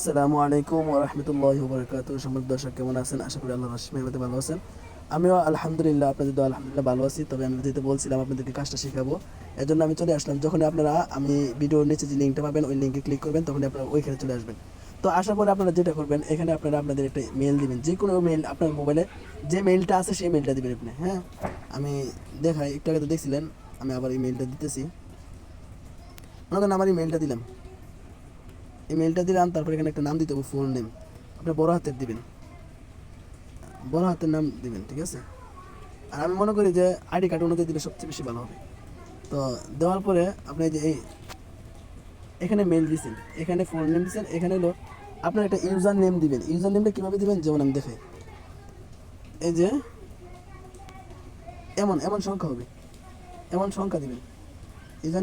আসসালামু আলাইকুম ওয়া রাহমাতুল্লাহি ওয়া বারাকাতুহু। সম্মানিত দর্শক, কেমন আছেন? আশা করি আল্লাহর রহমতে ভালো আছেন। আমিও আলহামদুলিল্লাহ, আপনাদের দোয়া আলহামদুলিল্লাহ ভালো আছি। তবে আমি যেহেতু বলছিলাম আপনাদেরকে কাজটা শেখাবো, এজন্য আমি চলে আসলাম। যখন আপনারা আমি ভিডিওর নিচে যে লিঙ্কটা পাবেন ওই লিঙ্কে ক্লিক করবেন, তখন আপনারা ওইখানে চলে আসবেন। তো আসার পরে আপনারা যেটা করবেন, এখানে আপনারা আপনাদের একটা মেইল দিবেন, যে কোনো মেইল আপনার মোবাইলে যে মেইলটা আছে সেই মেইলটা দিবেন আপনি। হ্যাঁ, আমি দেখাই, একটু আগে তো দেখছিলেন, আমি আবার এই মেইলটা দিতেছি। মনে করেন আমার এই মেইলটা দিলাম, ইমেলটা দিলাম, তারপর এখানে একটা নাম দিতে হবে, ফুল নেম আপনার বড় হাতের দিবেন, বড় হাতের নাম দিবেন, ঠিক আছে। আর আমি মনে করি যে আইডি কার্ড অনুযায়ী দিলে সবচেয়ে বেশি ভালো হবে। তো দেওয়ার পরে আপনি যে এই এখানে মেল দিচ্ছেন, এখানে ফুল নেম দিচ্ছেন, এখানে হলো আপনার একটা ইউজার নেম দিবেন। ইউজার নেমটা কীভাবে দিবেন, যেমন আমি দেখাই, এই যে এমন এমন সংখ্যা হবে, এমন সংখ্যা দিবেন। ইউজার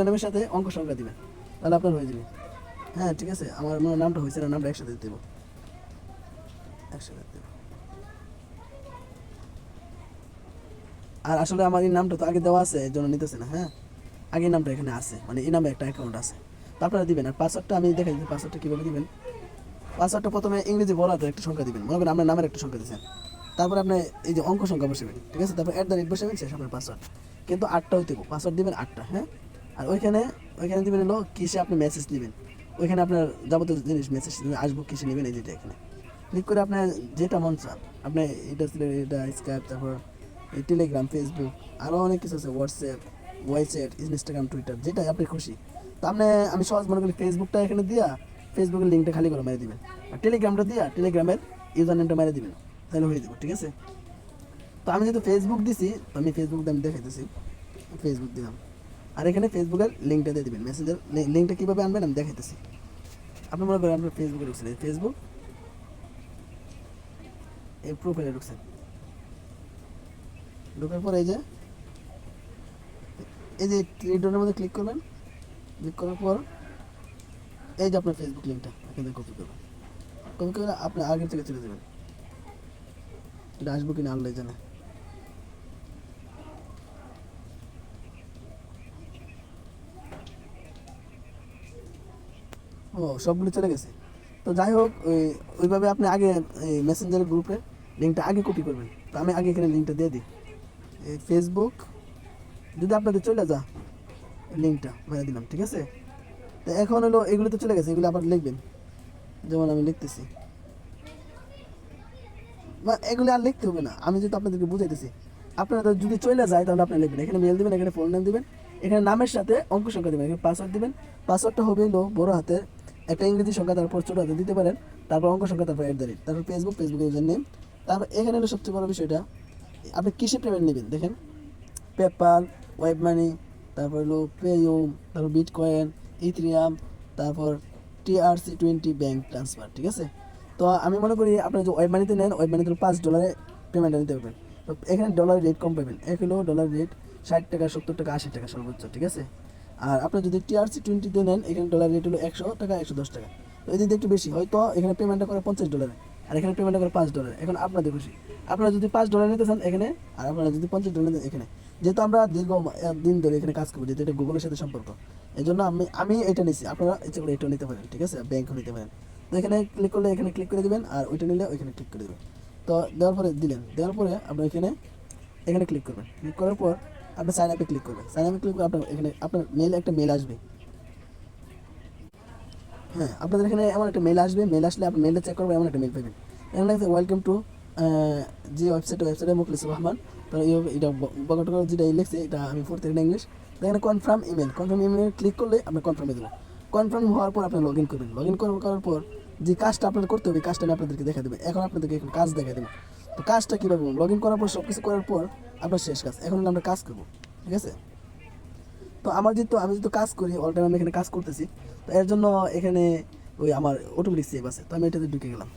নেমের সাথে অঙ্ক সংখ্যা দিবেন, তাহলে আপনার হয়ে যাবে। হ্যাঁ, ঠিক আছে, আমার মনে নামটা হয়েছে না, নামটা একসাথে দেবো, একসাথে দেবো। আর আসলে আমার এই নামটা তো আগে দেওয়া আছে, এর জন্য নিতেছে না। হ্যাঁ, আগে নামটা এখানে আছে, মানে এই নামে একটা অ্যাকাউন্ট আছে, তো আপনারা দিবেন। আর পাসওয়ার্ডটা আমি দেখাই দিই, পাসওয়ার্ডটা কীভাবে দিবেন। পাসওয়ার্ডটা প্রথমে ইংরেজি বড় হাতের একটা সংখ্যা দিবেন, মনে করেন আপনার নামের একটা সংখ্যা দিচ্ছেন, তারপর আপনি এই যে অঙ্ক সংখ্যা বসাবেন, ঠিক আছে, তারপর @ বসাবেন, শেষ আপনার পাসওয়ার্ড। কিন্তু 8টা হইতে পাসওয়ার্ড দিবেন 8টা। হ্যাঁ, আর ওইখানে দিবেন হলো কিসে আপনি মেসেজ নেবেন, ওইখানে আপনার যাবতীয় জিনিস মেসেজ আসবো কিসে নেবেন, এই যেটা এখানে ক্লিক করে আপনার যেটা মন চান আপনি, এটা স্কাইপ, তারপর এই টেলিগ্রাম, ফেসবুক, আরও অনেক কিছু আছে, হোয়াটসঅ্যাপ, ওয়াইচ্যাট, ইনস্টাগ্রাম, টুইটার, যেটা আপনি খুশি। তো আমি সহজ মনে করি ফেসবুকটা এখানে দিয়া ফেসবুকের লিঙ্কটা খালি করে মেরে দিবেন, আর টেলিগ্রামটা দিয়া টেলিগ্রামের ইউজার নেমটা মেরে দিবেন, তাহলে হয়ে যাবে, ঠিক আছে। তো আমি যেহেতু ফেসবুক দিছি, তো আমি ফেসবুক আমি দেখাইতেছি, ফেসবুক দিলাম, আর এখানে ফেসবুকের লিঙ্কটা দিয়ে দিবেন। মেসেঞ্জার লিঙ্কটা কীভাবে আনবেন আমি দেখাইতেছি। আপনি মনে করেন আপনার ফেসবুকে ঢুকছেন, এই ফেসবুক এই প্রোফাইলে ঢুকছেন, ঢোকার পর এই যে থ্রি ডটের মধ্যে ক্লিক করবেন, ক্লিক করার পর এই যে আপনার ফেসবুক লিঙ্কটা এখান থেকে কপি করবেন, কপি করে আপনি আগের থেকে চলে যাবেন। এটা আসবো কিনা আল্লাহ জানে। ও, সবগুলো চলে গেছে। তো যাই হোক, ওইভাবে আপনি আগে এই মেসেঞ্জার গ্রুপে লিঙ্কটা আগে কপি করবেন। তো আমি আগে এখানে লিঙ্কটা দিয়ে দিই, এই ফেসবুক যদি আপনাদের চলে যা, লিঙ্কটা মেরে দিলাম, ঠিক আছে। তো এখন হলো এগুলো তো চলে গেছে, এগুলো আবার লিখবেন, যেমন আমি লিখতেছি, বা এগুলো আর লিখতে হবে না, আমি যেহেতু আপনাদেরকে বুঝাইতেছি। আপনারা যদি চলে যায় তাহলে আপনি লিখবেন, এখানে মেল দেবেন, এখানে ফোন নাম দিবেন, এখানে নামের সাথে অঙ্ক সংখ্যা দেবেন, এখানে পাসওয়ার্ড দিবেন। পাসওয়ার্ডটা হবে হলো বড় হাতে একটা ইংরেজি সংখ্যা, তারপর ছোটো হাতে দিতে পারেন, তারপর অঙ্ক সংখ্যা, তারপর @ তারপর ফেসবুক ইউজার নেম। তারপর এখানে হলো সবচেয়ে বড় বিষয়টা, আপনি কিসে পেমেন্ট নেবেন দেখেন, পেপাল, ওয়েব মানি, তারপর হলো পেইউম, তারপর বিটকয়েন, ইথেরিয়াম, তারপর TRC20 ব্যাঙ্ক ট্রান্সফার, ঠিক আছে। তো আমি মনে করি আপনার যে ওয়েব মানিতে নেন, ওয়েব মানিতে $5 পেমেন্টটা নিতে পারবেন। তো এখানে ডলারের রেট কম পাবেন, এক হলো ডলার রেট 60 টাকা, 70 টাকা, 80 টাকা সর্বোচ্চ, ঠিক আছে। আর আপনার যদি TRC20 নেন, এখানে ডলার রেট হলো 100 টাকা, 110 টাকা। তো এই দিকে একটু বেশি, হয়তো এখানে পেমেন্টটা করে $50, আর এখানে পেমেন্টটা করে $5। এখন আপনাদের খুশি, আপনারা যদি $5 নিতে চান এখানে, আর আপনারা যদি $50 নিতে এখানে। যেহেতু আমরা দীর্ঘ দিন ধরে এখানে কাজ করবো, যেহেতু এটা গুগলের সাথে সম্পর্ক, এই জন্য আমি এটা নিচ্ছি। আপনারা ইচ্ছে করে এটাও নিতে পারেন, ঠিক আছে, ব্যাংকও নিতে পারেন। তো এখানে ক্লিক করলে এখানে ক্লিক করে দেবেন, আর ওইটা নিলে ওইখানে ক্লিক করে দেবেন। তো দেওয়ার পরে দেওয়ার পরে আপনি এখানে ক্লিক করবেন, ক্লিক করার পর আপনি সাইন আপে ক্লিক করবেন, সাইন আপে ক্লিক করে আপনার এখানে আপনার একটা মেল আসবে। হ্যাঁ, আপনাদের এখানে এমন একটা মেল আসবে, মেল আসলে আপনি মেলটা চেক করবেন, এমন একটা মেল পাবেন, এখানে লাগছে ওয়েলকাম টু যে ওয়েবসাইটে মুখলিসুর রহমান। তো এটা বগটক যেটা লিখছে, এটা আমি পড়তে ইংলিশ। তো এখানে কনফার্ম ইমেল ক্লিক করলে আপনি কনফার্মে দেবেন। কনফার্ম হওয়ার পর আপনি লগ ইন করবেন, লগ ইন করার পর যে কাজটা আপনার করতে হবে, কাজটা আমি আপনাদেরকে দেখা দেবেন। এখন আপনাদেরকে এখন কাজ দেখা দেবেন। তো কাজটা কীভাবে, লগ ইন করার পর সব কিছু করার পর আপনার শেষ কাজ, এখন আমরা কাজ করবো, ঠিক আছে। তো আমি যেহেতু কাজ করি, অল টাইম আমি এখানে কাজ করতেছি, তো এর জন্য এখানে ওই আমার অটোমেটিক সেভ আছে, তো আমি এটাতে ঢুকে গেলাম।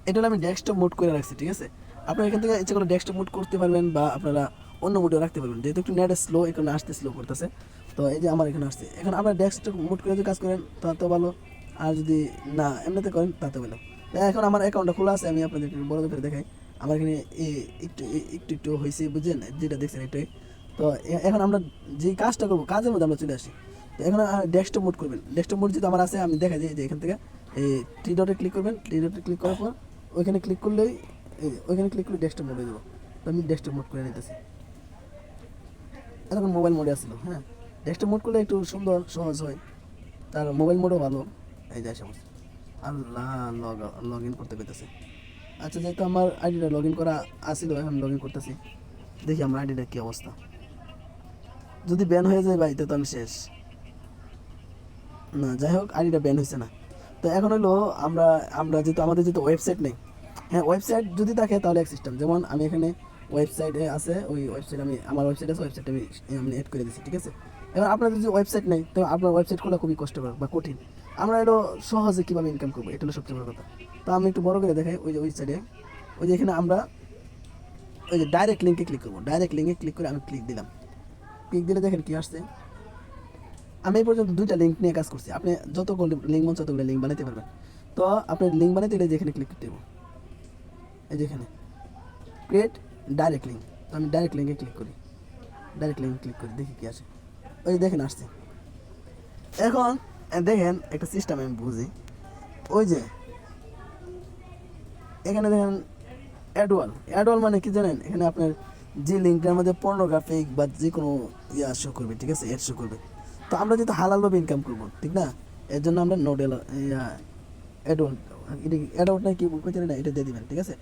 এটা হলো আমি ডেস্কটপ মোড করে রাখছি, ঠিক আছে। আপনারা এখান থেকে ইচ্ছে করে ডেস্কটপ মোড করতে পারবেন, বা আপনারা অন্য মোডেও রাখতে পারবেন, যেহেতু একটু নেট স্লো এখানে আসতে স্লো করতেছে। তো এই যে আমার এখানে আসছে, এখন আপনারা ডেস্কটপ মোড করে যদি কাজ করেন তা তো ভালো, আর যদি না এমনিতে করেন তাতে ভালো। এখন আমার অ্যাকাউন্টটা খোলা আছে, আমি আপনাদেরকে বড় করে দেখাই। আমার এখানে একটু একটু একটু হয়েছে, বুঝছেন, যেটা দেখছেন এটাই। তো এখন আমরা যে কাজটা করবো, কাজের মধ্যে আমরা চলে আসি। তো এখন ডেস্কটপ মোড করবেন। ডেস্কটপ মোড যদি আমার আছে আমি দেখা যায় যে এখান থেকে এই থ্রি ডটে ক্লিক করবেন। থ্রি ডটে ক্লিক করার পর ওইখানে ক্লিক করলেই ওইখানে ক্লিক করলে ডেস্কটপ মোডে দেবো। তো আমি ডেস্কটপ মোড করে নিতেছি। এখন মোবাইল মোডে আসলো। হ্যাঁ, ডেস্কটপ মোড করলে একটু সুন্দর সহজ হয়, তার মোবাইল মোডও ভালো। এই যায় সমস্যা। আল্লাহ লগ ইন করতে পেতেছে। আচ্ছা, যেহেতু আমার আইডিটা লগ ইন করা আসছিল, এখন লগ ইন করতেছি। দেখি আমার আইডিটার কী অবস্থা। যদি ব্যান হয়ে যায় ভাই তো আমি শেষ। না, যাই হোক, আইডিটা ব্যান হয়েছে না। তো এখন হলো আমরা আমরা যেহেতু আমাদের যেহেতু ওয়েবসাইট নেই, হ্যাঁ ওয়েবসাইট যদি থাকে তাহলে এক সিস্টেম। যেমন আমি এখানে ওয়েবসাইটে আছে, ওই ওয়েবসাইট আমার ওয়েবসাইট আছে, ওয়েবসাইট আমি অ্যাড করে দিচ্ছি, ঠিক আছে। এবার আপনাদের যদি ওয়েবসাইট নেই তো আপনার ওয়েবসাইট খোলা খুবই কষ্টকর বা কঠিন। আমরা এটা সহজে কীভাবে ইনকাম করবো, এটা হলো সবচেয়ে বড় কথা। তো আমি একটু বড় করে দেখাই। ওই যে ওয়েবসাইটে ওই যে এখানে আমরা ওই যে ডাইরেক্ট লিঙ্কে ক্লিক করবো। ডাইরেক্ট লিঙ্কে ক্লিক করে আমি ক্লিক দিলাম। ক্লিক দিলে দেখেন কী আসছে। আমি এই পর্যন্ত 2টা লিঙ্ক নিয়ে কাজ করছি। আপনি যতগুলো লিঙ্ক মন ততগুলো লিঙ্ক বানাতে পারবেন। তো আপনি লিঙ্ক বানাতে গেলে যেখানে ক্লিক করতে দেবো, এই যেখানে ক্রিয়েট ডাইরেক্ট লিঙ্ক। তো আমি ডাইরেক্ট লিঙ্কে ক্লিক করি। ডাইরেক্ট লিঙ্কে ক্লিক করি, দেখি কী আসে। ওই দেখেন আসছে। এখন দেখেন একটা সিস্টেম আমি বুঝি। ওই যে এখানে দেখেন অ্যাডওয়াল মানে কি জানেন? এখানে আপনার যে লিঙ্কটার মধ্যে পর্নোগ্রাফিক বা যে কোনো শো করবে, ঠিক আছে, অ্যাড শো করবে। তো আমরা যেহেতু হালালভাবে ইনকাম করবো, ঠিক না, এর জন্য আমরা অ্যাডওয়ার্ড না কি বলতে চাই না, এটা দিয়ে দিবেন, ঠিক আছে।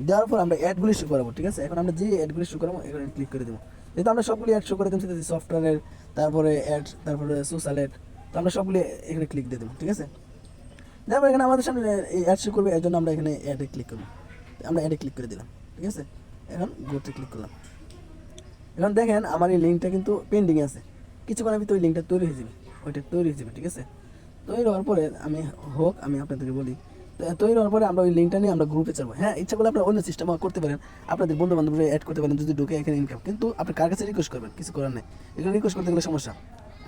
দেওয়ার পর আমরা অ্যাডগুলি শো করাবো, ঠিক আছে। এখন আমরা যে অ্যাডগুলি শো করাবো এখানে ক্লিক করে দেবো। যেহেতু আমরা সবগুলি অ্যাড শো করে দেবো, সফটওয়্যারের, তারপরে অ্যাড, তারপরে সোশ্যাল অ্যাড। তো আমরা সবগুলি এখানে ক্লিক দিয়ে দেবো, ঠিক আছে। তারপর এখানে আমাদের সামনে অ্যাড শো করবে, এর জন্য আমরা এখানে অ্যাডে ক্লিক করবো। আমরা অ্যাডে ক্লিক করে দিলাম, ঠিক আছে। এখন গোতে ক্লিক করলাম। এখন দেখেন আমার এই লিঙ্কটা কিন্তু পেন্ডিংয়ে আছে। কিছুক্ষণের ভিতরে ওই লিঙ্কটা তৈরি হয়ে যাবে, ওইটা তৈরি হয়ে যাবে, ঠিক আছে। তৈরি হওয়ার পরে আমি আপনাদেরকে বলি, তো তৈরি হওয়ার পরে আমরা ওই লিঙ্কটা নিয়ে আমরা গ্রুপে চাবো। হ্যাঁ, ইচ্ছা করলে আপনার অন্য সিস্টেম করতে পারেন, আপনাদের বন্ধু বান্ধবরা অ্যাড করতে পারেন যদি ঢুকে এখানে ইনকাম। কিন্তু আপনি কার কাছে রিকোয়েস্ট করবেন, কিছু করার নেই। এখানে রিকোয়েস্ট করতে গেলে সমস্যা।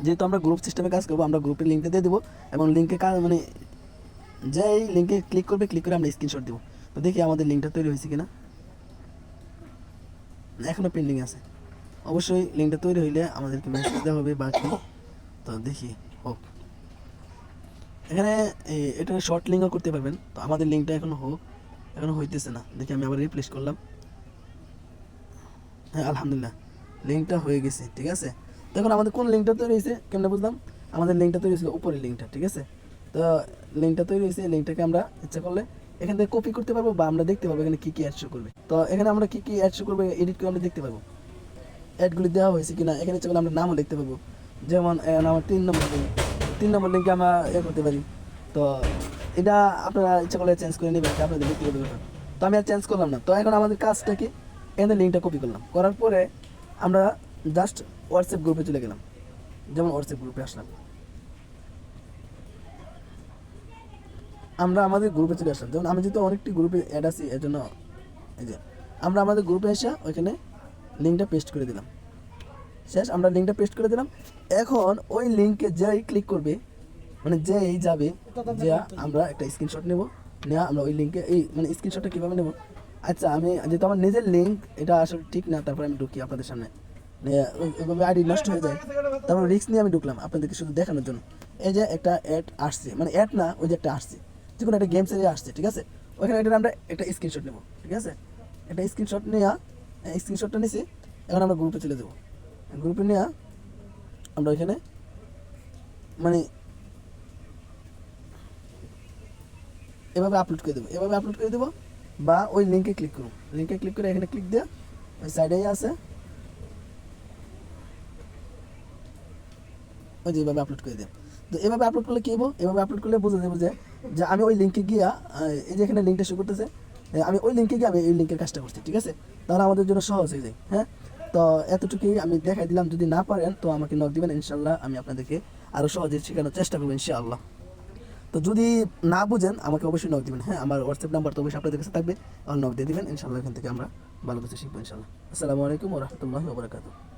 যেহেতু আমরা গ্রুপ সিস্টেমে কাজ করবো, আমরা গ্রুপের লিঙ্কটা দিয়ে দেবো এবং লিঙ্কে মানে যে এই লিঙ্কে ক্লিক করবে, ক্লিক করে আমরা স্ক্রিনশট দেবো। তো দেখি আমাদের লিঙ্কটা তৈরি হয়েছে কিনা। এখনও পেন্ডিং আছে। অবশ্যই লিঙ্কটা তৈরি হইলে আমাদেরকে মেসেজ দেওয়া হবে বাকি। তো দেখি হোক। এখানে এটা শর্ট লিঙ্কও করতে পারবেন। তো আমাদের লিঙ্কটা এখনো হইতেছে না। দেখি আমি আবার রিপ্লেস করলাম। হ্যাঁ, আলহামদুলিল্লাহ লিঙ্কটা হয়ে গেছে, ঠিক আছে। দেখুন আমাদের কোন লিঙ্কটা তৈরি হয়েছে কেমন বুঝলাম। আমাদের লিঙ্কটা তৈরি হয়েছিল উপরের লিঙ্কটা, ঠিক আছে। তো লিঙ্কটা তৈরি হয়েছে, লিঙ্কটাকে আমরা ইচ্ছা করলে এখান থেকে কপি করতে পারবো বা আমরা দেখতে পাবো এখানে কী কী অ্যাড শো করবে। তো এখানে আমরা কী কী অ্যাড শো করবে এডিট করে আমরা দেখতে পাবো অ্যাডগুলি দেওয়া হয়েছে কিনা। এখানে ইচ্ছা করলে আমরা নামও লিখতে পাবো। যেমন আমার 3 নম্বর লিঙ্কে আমরা করতে পারি। তো এটা আপনারা ইচ্ছা করলে চেঞ্জ করে নেবেন, আপনাদের ব্যক্তিগত ব্যাপার। তো আমি আর চেঞ্জ করলাম না। তো এখন আমাদের কাজটা কি, এখানে লিঙ্কটা কপি করলাম, করার পরে আমরা জাস্ট হোয়াটসঅ্যাপ গ্রুপে চলে গেলাম। যেমন হোয়াটসঅ্যাপ গ্রুপে আসলাম, আমরা আমাদের গ্রুপে চলে আসলাম। যেমন আমি যেহেতু অনেকটি গ্রুপে অ্যাড আছি, এর জন্য এই যে আমরা আমাদের গ্রুপে এসে ওইখানে লিঙ্কটা পেস্ট করে দিলাম। শেষ, আমরা লিঙ্কটা পেস্ট করে দিলাম। এখন ওই লিঙ্কে যেই ক্লিক করবে, মানে যেই যাবে, যে আমরা একটা স্ক্রিনশট নেব, নেওয়া আমরা ওই লিঙ্কে মানে স্ক্রিনশটটা কীভাবে নেব। আচ্ছা, আমি যেহেতু আমার নিজের লিঙ্ক, এটা আসলে ঠিক না, তারপরে আমি ঢুকি আপনাদের সামনে, ওইভাবে আইডি নষ্ট হয়ে যায়। তারপর রিস্ক নিয়ে আমি ঢুকলাম আপনাদেরকে শুধু দেখানোর জন্য। এই যে একটা অ্যাড আসছে, মানে অ্যাড না, ওই যে একটা আসছে, যে কোনো একটা গেমসের আসছে, ঠিক আছে। ওইখানে এটা আমরা একটা স্ক্রিনশট নেব, ঠিক আছে। একটা স্ক্রিনশট নেওয়া, স্ক্রিনশটটা নিয়েছি। এখন আমরা গ্রুপে চলে যাবো। গ্রুপে নেওয়া আমরা ওইখানে মানে এভাবে আপলোড করে দেবো বা ওই লিঙ্কে ক্লিক করুন। লিঙ্কে ক্লিক করে এখানে ক্লিক দেওয়া, ওই সাইডেই আছে, ওই যে এভাবে আপলোড করে দেব। তো এভাবে আপলোড করলে কী হবো, এভাবে আপলোড করলে বুঝে দেবো যে আমি ওই লিঙ্কে গিয়া, এই যে এখানে লিঙ্কটা শো করতেছে, আমি ওই লিঙ্কে গিয়ে আমি এই লিঙ্কের কাজটা করছি, ঠিক আছে। তাহলে আমাদের জন্য সহজ হয়ে যায়। হ্যাঁ, তো এতটুকুই আমি দেখাই দিলাম। যদি না পারেন তো আমাকে নক দিবেন, ইনশাল্লাহ আমি আপনাদেরকে আরও সহজে শেখানোর চেষ্টা করবো, ইনশাআল্লাহ। তো যদি না বুঝেন আমাকে অবশ্যই নক দিবেন। হ্যাঁ, আমার হোয়াটসঅ্যাপ নাম্বার তো অবশ্যই আপনাদের কাছে থাকবে, আর নক দিয়ে দিবেন, ইনশাআল্লাহ এখান থেকে আমরা ভালো কিছু শিখবো, ইনশাআল্লাহ। আসসালামু আলাইকুম ওয়া রাহমাতুল্লাহি ওয়া বারাকাতুহু।